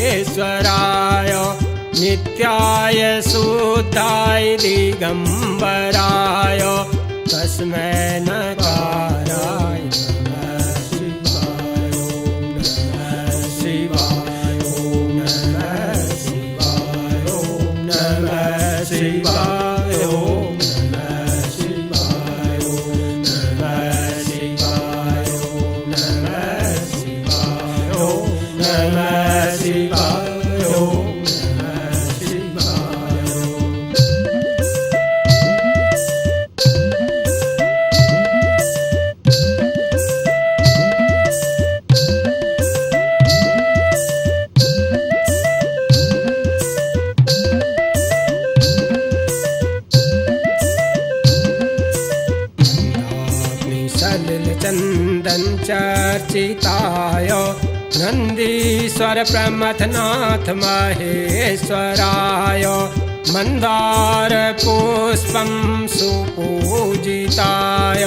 महेश्वराय नित्याय शुद्धाय दिगंबराय तस्मै नकाराय नमः शिवाय। ओम नमः शिवाय। ओम नमः शिवाय। ओम नमः शिवाय। ओम नमः शिवाय। ओम नमः शिवाय। ओम नमः शिवाय। चंदन चर्चिताय नंदीश्वर प्रमथनाथ महेश्वराय मंदार पुष्पं सुपूजिताय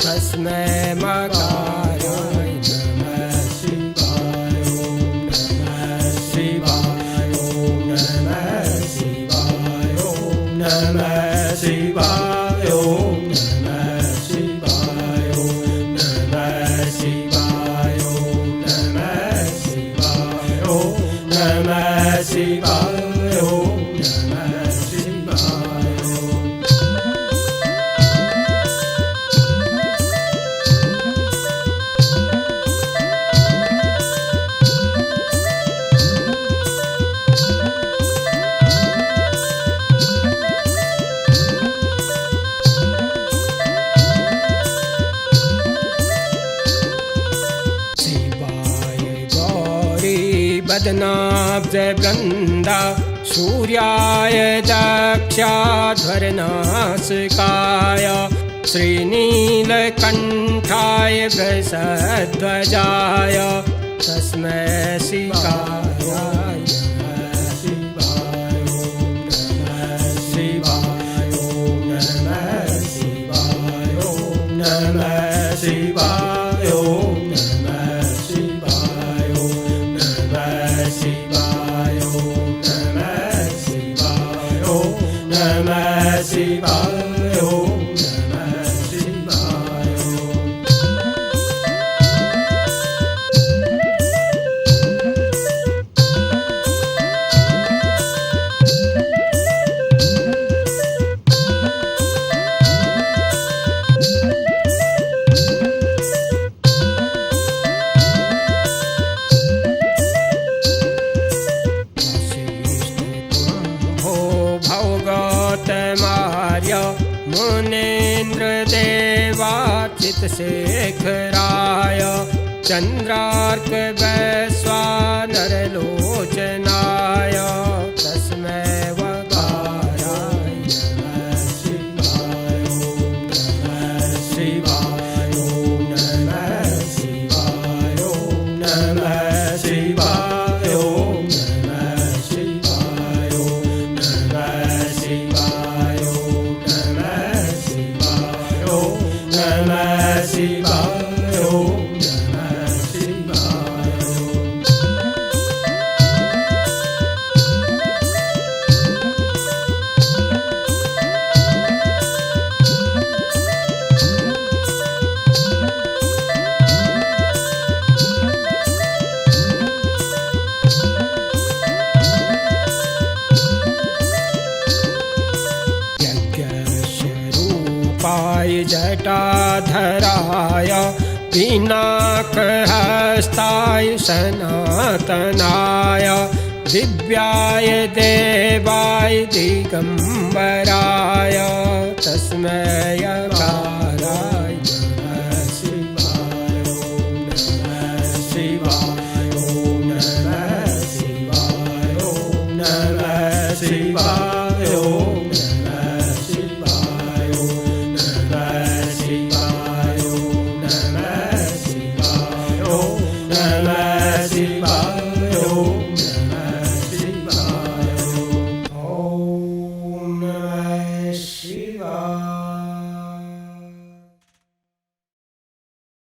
तस्मै मकाराय नमः शिवाय। ओम नमः शिवाय। ओम नमः शिवाय। ओम नमः शिवाय। ओम नमः शिवाय। ओम नमः शिवाय। ओम नमः शिवाय। ओम नमः शिवाय। ओम नमः शिवाय। बदनाब्ज वृंदा सूर्याय दक्षाध्वरनासिकाय श्रीनीलकंठाय वृषध्वजाय तस्मै शिवाय नमः शिवाय। ओम नमः शिवाय। ओम नमः शिवाय। ओम नमः शिवाय। ओम नमः शिवाय। ओम नमः शिवाय। ओम नमः शिवाय। ओम नमः शिवाय। ओम नमः शिवाय। मुनीन्द्र देवार्चित शेखराय चंद्रार्क वैश्वानर लोचनाय तस्मै वकाराय नमः शिवाय। ओम नमः शिवाय। ओम नमः शिवाय। ओम नमः शिवाय। ओम नमः शिवाय। ओम नमः शिवाय। ओम नमः शिवाय। ओम नमः शिवाय। ओम नमः शिवाय। यज्ञस्वरूपाय जटाधराय पिनाकहस्ताय सनातनाय दिव्याय देवाय दिगंबराय तस्मै